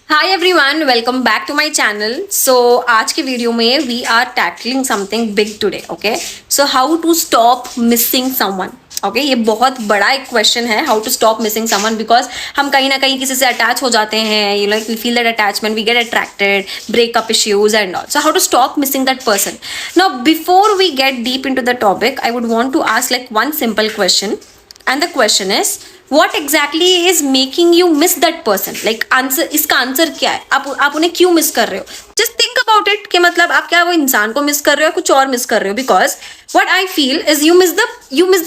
Hi everyone, welcome back to my channel. So आज के video में we are tackling something big today. Okay, so how to stop missing someone. Okay, ये बहुत बड़ा एक question है, how to stop missing someone, because हम कहीं ना कहीं किसी से अटैच हो जाते हैं। You like we feel that attachment, we get attracted, breakup issues and all. So how to stop missing that person. Now before we get deep into the topic, I would want to ask like one simple question, and the question is what exactly is making you miss that person? like answer, इसका answer क्या है? आप उन्हें क्यों miss कर रहे हो? Just think about it कि मतलब आप क्या वो इंसान को मिस कर रहे हो, कुछ और मिस कर रहे हो? Because what I feel is you miss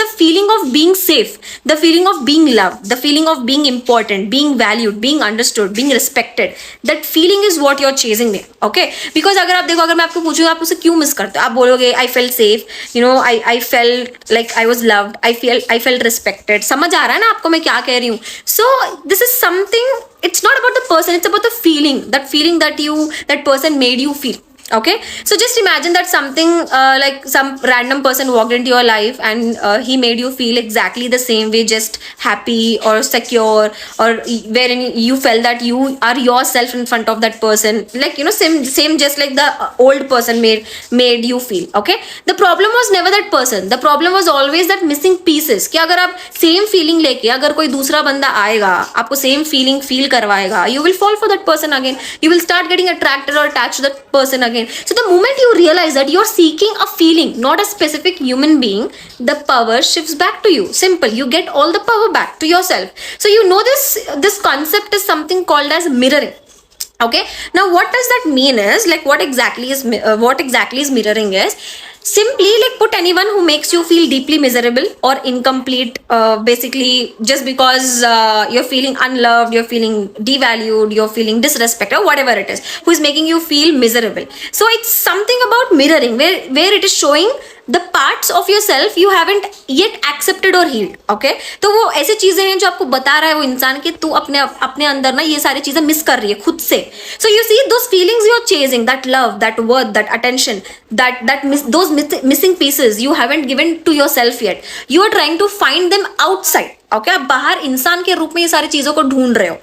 the feeling of being safe, the feeling of being loved, the feeling of being important, being valued, being understood, being respected. That feeling is what you're chasing there. Okay, because अगर आप देखो, अगर मैं आपको पूछूंगा आप उसे क्यों मिस करते हो, आप बोलोगे I felt safe, I felt like I was loved, I felt respected. समझ आ रहा है ना आपको मैं क्या कह रही हूँ? So this is something, it's not about the person, it's about the feeling, that person made you feel. Okay, so just imagine that something like some random person walked into your life and he made you feel exactly the same way, just happy or secure, or wherein you felt that you are yourself in front of that person, like same just like the old person made you feel. Okay, the problem was never that person, the problem was always that missing pieces. कि अगर आप same feeling लेके अगर कोई दूसरा बंदा आएगा, आपको सेम फीलिंग फील करवाएगा, you will fall for that person again, you will start getting attracted or attached to that person again. So the moment you realize that you're seeking a feeling, not a specific human being, the power shifts back to you. Simple, you get all the power back to yourself. So this concept is something called as mirroring. Okay, now what does that mean is, like what exactly is mirroring is simply like put anyone who makes you feel deeply miserable or incomplete, basically just because you're feeling unloved, you're feeling devalued, you're feeling disrespected, or whatever it is, who is making you feel miserable. So it's something about mirroring where it is showing the parts of yourself you haven't yet accepted or healed. Okay, तो वो ऐसी चीजें हैं जो आपको बता रहा है वो इंसान कि तू अपने अंदर ना ये सारी चीजें मिस कर रही है खुद से. So you see those feelings you're chasing, that love, that worth, that attention, those missing pieces you haven't given to yourself yet, you are trying to find them outside. Okay, आप बाहर इंसान के रूप में ये सारी चीजों को ढूंढ रहे हो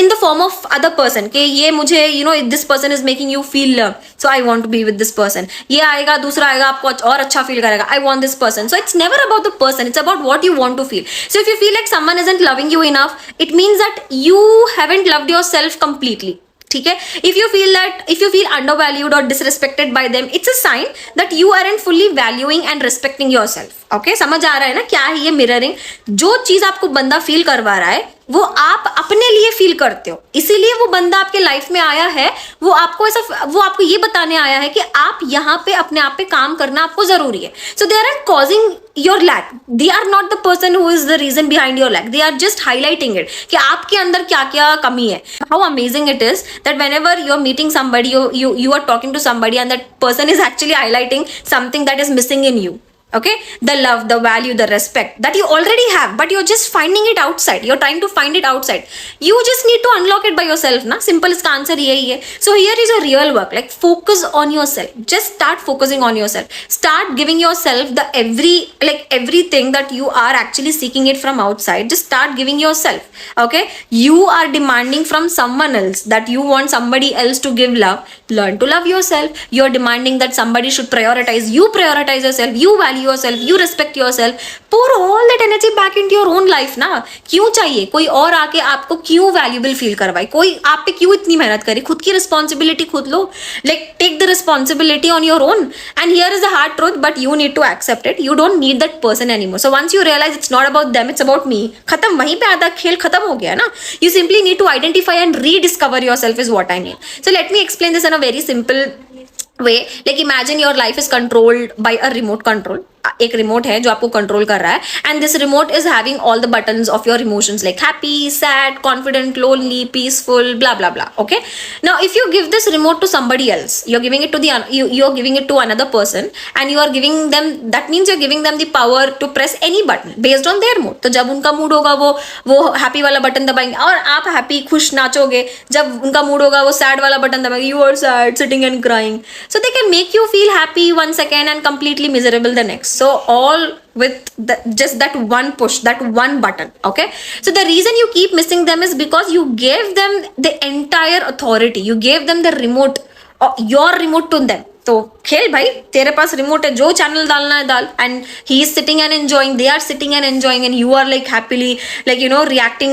in the form of other person, कि ये मुझे this person is making you feel love, so I want to be with this person. ये आएगा, दूसरा आएगा, आपको और अच्छा फील करेगा, I want this person. So it's never about the person, it's about what you want to feel. So if you feel like someone isn't loving you enough, it means that you haven't loved yourself completely. ठीक है, if you feel undervalued और disrespected by them, it's a sign that you aren't fully valuing and respecting yourself. Okay, समझ आ रहा है ना क्या है ये मिररिंग? जो चीज आपको बंदा फील करवा रहा है वो आप अपने लिए फील करते हो, इसीलिए वो बंदा आपके लाइफ में आया है. वो आपको ये बताने आया है कि आप यहाँ पे अपने आप पे काम करना आपको जरूरी है. So they are causing your lack, they are not the person who is the reason behind your lack, they are just highlighting it कि आपके अंदर क्या क्या कमी है. How amazing it is that whenever you're meeting somebody, you are talking to somebody and that person is actually highlighting something that is missing in you. Okay, the love, the value, the respect that you already have, but you're just finding it outside, you're trying to find it outside. You just need to unlock it by yourself na. Simple, iska answer yahi hai. So here is a real work, like focus on yourself. Just start focusing on yourself, start giving yourself the everything that you are actually seeking it from outside. Just start giving yourself. Okay, you are demanding from someone else that you want somebody else to give love. Learn to love yourself. You're demanding that somebody should prioritize you, prioritize yourself, you value yourself, you respect yourself. Pour all that energy back into your own life ना. क्यों चाहिए कोई और आके आपको क्यों valuable feel करवाए? कोई आप पे क्यों इतनी मेहनत करे? खुद की रिस्पॉन्सिबिलिटी खुद लो. Like take the responsibility on your own. And here is the hard truth, but you need to accept it. You don't need that person anymore. So once you realize it's not about them, it's about me, खत्म, वहीं पे आधा खेल खत्म हो गया ना. You simply need to identify and rediscover yourself is what I mean. So let me explain this in a very simple way. Like imagine your life is controlled by a remote control. एक remote है जो आपको control कर रहा है, and this remote is having all the buttons of your emotions like happy, sad, confident, lonely, peaceful, blah blah blah. Okay, now if you give this remote to somebody else, you're giving it to another person and you are giving them, that means you're giving them the power to press any button based on their mood. तो जब उनका mood होगा वो happy वाला button दबाएंगे और आप happy खुश नाचोगे. जब उनका मूड होगा वो सैड वाला बटन दबाएंगे, you are sad sitting and crying. So they can make you feel happy one second and completely miserable the next. So all with just that one push, that one button. Okay, so the reason you keep missing them is because you gave them the entire authority, you gave them the remote, your remote to them. तो खेल भाई, तेरे पास remote है, जो channel डालना है डाल. And he is sitting and enjoying, they are sitting and enjoying, and you are like happily, like reacting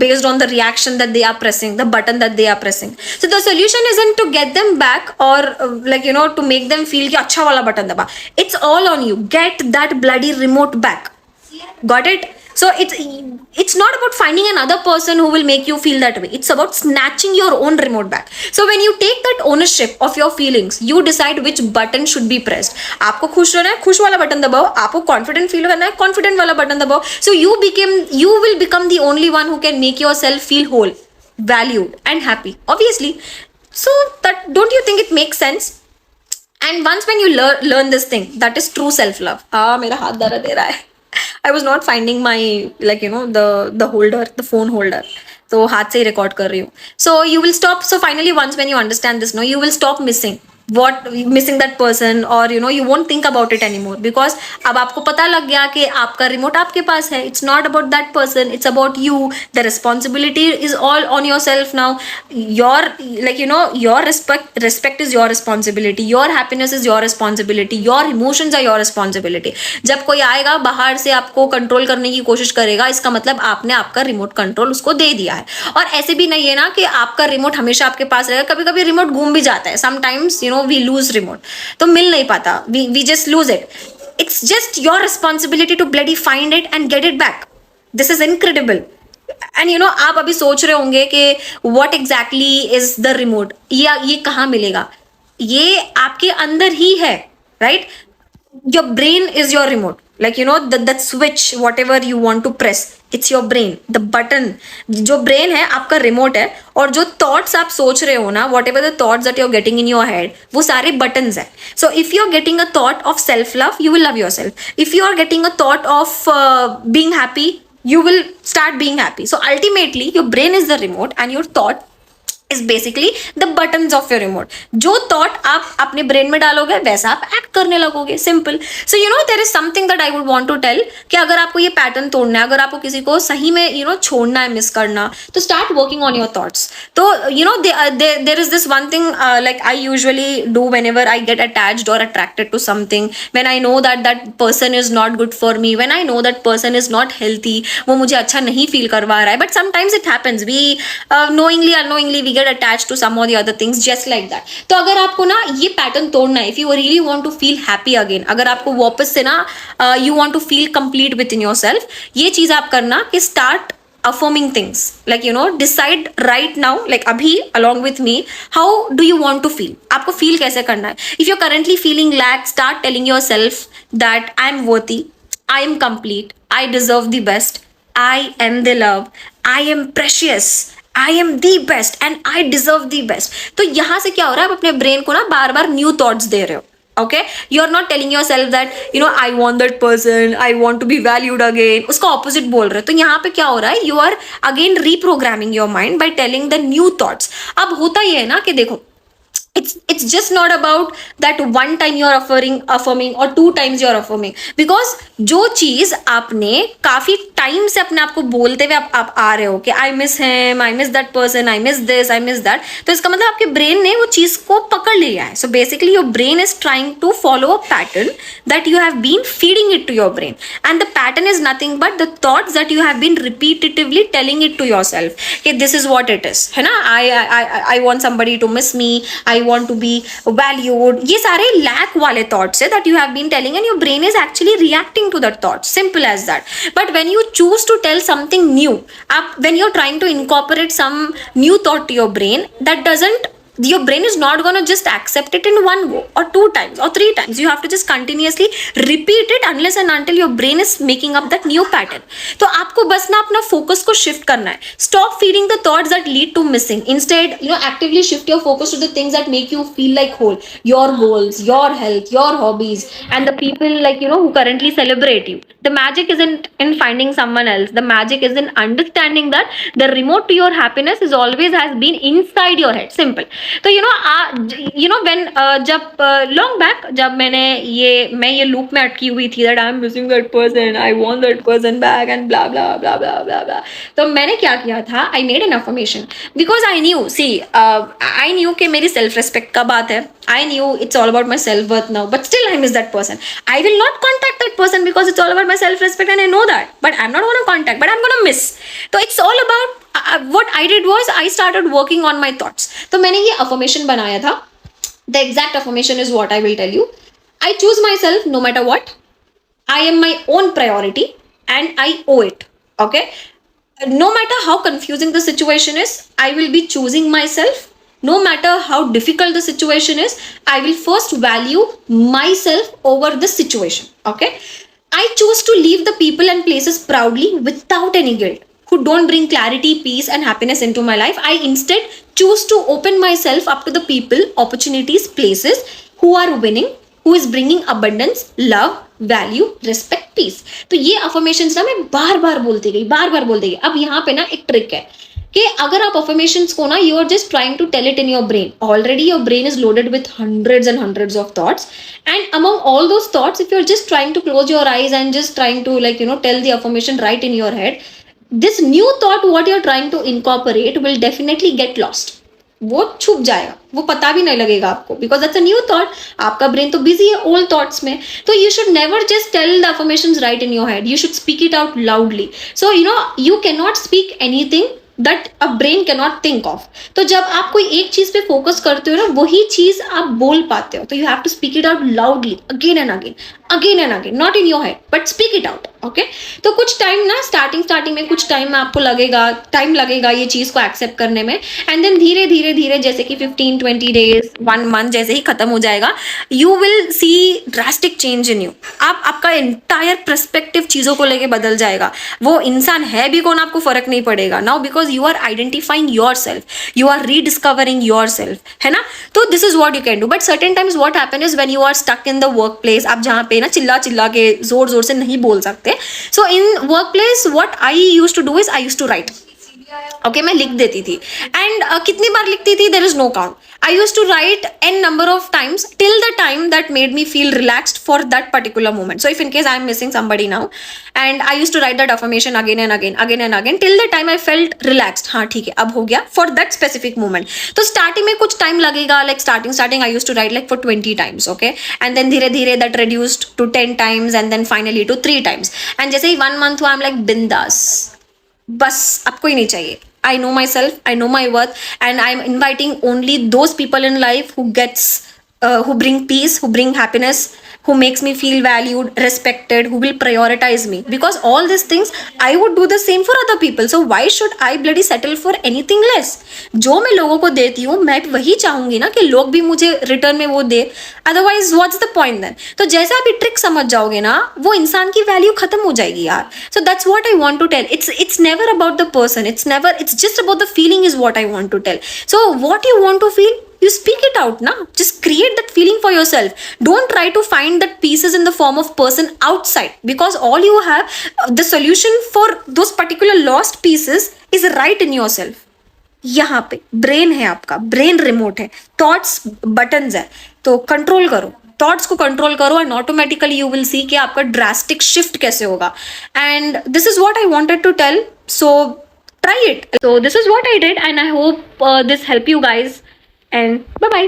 based on the reaction that they are pressing, the button that they are pressing. So the solution isn't to get them back or to make them feel कि अच्छा वाला button दबा. It's all on you. Get that bloody remote back. Got it? So it's not about finding another person who will make you feel that way. It's about snatching your own remote back. So when you take that ownership of your feelings, you decide which button should be pressed. आपको खुश रहना है, खुश वाला button दबाओ. आपको confident feel करना है, confident वाला बटन दबाओ. So you will become the only one who can make yourself feel whole, valued and happy, obviously. So that, don't you think it makes sense? And once when you learn this thing, that is true self love. मेरा हाथ दर्द दे रहा है. I was not finding my the holder, the phone holder. तो हाथ से ही record कर रही हूँ. So you will stop. So finally, once when you understand this, you will stop missing that person, or you won't think about it anymore, because अब आपको पता लग गया कि आपका रिमोट आपके पास है. It's not about that person, it's about you. The responsibility is all on yourself now. Your respect is your responsibility. Your happiness is your responsibility. Your emotions are your responsibility. जब कोई आएगा बाहर से आपको control करने की कोशिश करेगा, इसका मतलब आपने आपका रिमोट कंट्रोल उसको दे दिया है. और ऐसे भी नहीं है ना कि आपका रिमोट हमेशा आपके पास रहेगा. कभी कभी रिमोट घूम भी जाता है. समटाइम्स we lose remote, तो मिल नहीं पाता, we just lose it. It's just your responsibility to bloody find it and get it back. This is incredible. And आप अभी सोच रहे होंगे कि what exactly is the remote, ये कहाँ मिलेगा? ये आपके अंदर ही है, right? Your brain is your remote. That switch, whatever you want to press, it's your brain. The button, जो brain है आपका remote है, और जो thoughts आप सोच रहे हो ना, whatever the thoughts that you're getting in your head, वो सारे buttons है. So if you're getting a thought of self love, you will love yourself. If you are getting a thought of being happy, you will start being happy. So ultimately your brain is the remote and your thought is basically the buttons of your remote. जो thought आप अपने brain में डालोगे वैसा आप act करने लगोगे. Simple. So there is something that I would want to tell कि अगर आपको ये pattern तोड़ना है, अगर आपको किसी को सही में छोड़ना है, miss करना, तो start working on your thoughts. तो there is this one thing like I usually do whenever I get attached or attracted to something, when I know that person is not good for me, when I know that person is not healthy, वो मुझे अच्छा नहीं feel करवा रहा है. But sometimes it happens, we knowingly unknowingly we get attached to some or the other things, just like that. तो अगर आपको ना ये पैटर्न तोड़ना है, if you really want to feel happy again, अगर आपको वापस से ना you want to feel complete within yourself, ये चीज आप करना कि start affirming things, decide right now, abhi along with me, how do you want to feel? आपको feel कैसे करना है? If you're currently feeling lack, start telling yourself that I am worthy, I am complete, I deserve the best, I am the love, I am precious, I am the best and I deserve the best. तो यहां से क्या हो रहा है, आप अपने brain को ना बार बार न्यू थॉट्स दे रहे हो. Okay, you are not telling yourself that I want that person, I want to be valued again. उसका opposite बोल रहे हो. तो यहाँ पे क्या हो रहा है, you are again reprogramming your mind by telling the new thoughts. अब होता ये है ना कि देखो, it's just not about that one time you are affirming or two times you are affirming, because जो चीज आपने काफी टाइम से अपने आप को बोलते हुए आप आ रहे हो कि I miss him, I miss that person, I miss this, I miss that, तो इसका मतलब आपके ब्रेन ने वो चीज को पकड़ लिया है. So basically your brain is trying to follow a pattern that you have been feeding it to your brain, and the pattern is nothing but the thoughts that you have been repetitively telling it to yourself कि this is what it is, है ना? I want somebody to miss me, I want to be valued. ये सारे lack वाले thoughts है that you have been telling, and your brain is actually reacting to that thought. Simple as that. But when you choose to tell something new, when you're trying to incorporate some new thought to your brain, your brain is not going to just accept it in one go or two times or three times. You have to just continuously repeat it unless and until your brain is making up that new pattern. तो आपको बस ना अपना focus को shift करना है. Stop feeding the thoughts that lead to missing. Instead, actively shift your focus to the things that make you feel like whole. Your goals, your health, your hobbies, and the people who currently celebrate you. The magic isn't in finding someone else. The magic is in understanding that the remote to your happiness is always has been inside your head. Simple. तो when जब long back जब मैं ये loop में अटकी हुई थी that I am missing that person, I want that person back and blah blah blah blah blah blah, तो मैंने क्या किया था, I made an affirmation because I knew I knew कि मेरी सेल्फ रिस्पेक्ट का बात है. I knew it's all about my self-worth now, but still I miss that person. I will not contact that person because it's all about my self-respect and I know that. But I'm not going to contact, but I'm going to miss. So it's all about what I did was I started working on my thoughts. तो मैंने ये affirmation बनाया था. The exact affirmation is what I will tell you. I choose myself no matter what. I am my own priority and I owe it. Okay? No matter how confusing the situation is, I will be choosing myself. No matter how difficult the situation is, I will first value myself over the situation. Okay? I choose to leave the people and places proudly without any guilt, who don't bring clarity, peace, and happiness into my life. I instead choose to open myself up to the people, opportunities, places who are winning, who is bringing abundance, love, value, respect, peace. तो ये affirmations ना मैं बार बार बोलती गई. अब यहाँ पे ना एक ट्रिक है कि अगर आप अफर्मेशंस को ना you are just trying to tell it in your brain, already your brain is loaded with hundreds and hundreds of thoughts, and among all those thoughts if you are just trying to close your eyes and just trying to tell the affirmation right in your head, this new thought what you are trying to incorporate will definitely get lost. वो छुप जाएगा, वो पता भी नहीं लगेगा आपको, because that's a new thought. आपका ब्रेन तो बिजी है ओल्ड थॉट्स में. तो you should never just tell the affirmations right in your head, you should speak it out loudly. So you can not speak anything that a brain can not think of. तो जब आप कोई एक चीज पे focus करते हो ना, वही चीज आप बोल पाते हो. तो you have to speak it out loudly again and again, not in your head but speak it out. Okay, तो कुछ टाइम ना स्टार्टिंग में कुछ टाइम आपको टाइम लगेगा ये चीज को एक्सेप्ट करने में, एंड देन धीरे धीरे जैसे कि 15-20 डेज 1 मंथ जैसे ही खत्म हो जाएगा, you will C drastic change in you. आपका एंटायर पर्सपेक्टिव चीजों को लेके बदल जाएगा. वो इंसान है भी कौन आपको फर्क नहीं पड़ेगा now, because you are identifying your self, you are rediscovering your self, है ना. तो this is what you can do. But certain times what happen is when you are stuck in the work place, आप जहाँ पे ना चिल्ला के जोर से नहीं बोल सकते. So in workplace what I used to do is I used to write. Okay, मैं लिख देती थी, and कितनी बार लिखती थी, there is no count. I used to write n number of times till the time that made me feel relaxed for that particular moment. So if in case I am missing somebody now, and I used to write that affirmation again and again till the time I felt relaxed. हाँ ठीक है, अब हो गया for that specific moment. तो starting में कुछ time लगेगा, like starting I used to write like for 20 times, okay, and then धीरे धीरे that reduced to 10 times and then finally to 3 times. And जैसे ही 1 month हुआ, I'm like बिंदास, बस अब कोई नहीं चाहिए. I know myself, I know my worth, and I'm inviting only those people in life who bring peace, who bring happiness, who makes me feel valued, respected, who will prioritize me. Because all these things, I would do the same for other people. So why should I bloody settle for anything less? जो मैं लोगों को देती हूँ, मैं वही चाहूंगी ना कि लोग भी मुझे रिटर्न में वो दे. Otherwise, what's the point then? तो जैसे आप ये ट्रिक समझ जाओगे ना, वो इंसान की वैल्यू खत्म हो जाएगी यार. So that's what I want to tell. It's never about the person. It's just about the feeling is what I want to tell. So what you want to feel, you speak it out now. Just create that feeling for yourself. Don't try to find that pieces in the form of person outside, because all you have, the solution for those particular lost pieces is right in yourself. यहाँ पे brain है, आपका brain remote है, thoughts buttons है. तो control करो, thoughts को control करो, and automatically you will see कि आपका ड्रास्टिक शिफ्ट कैसे होगा. And this is what I wanted to tell, so try it. So this is what I did, and I hope this help you guys, and bye bye.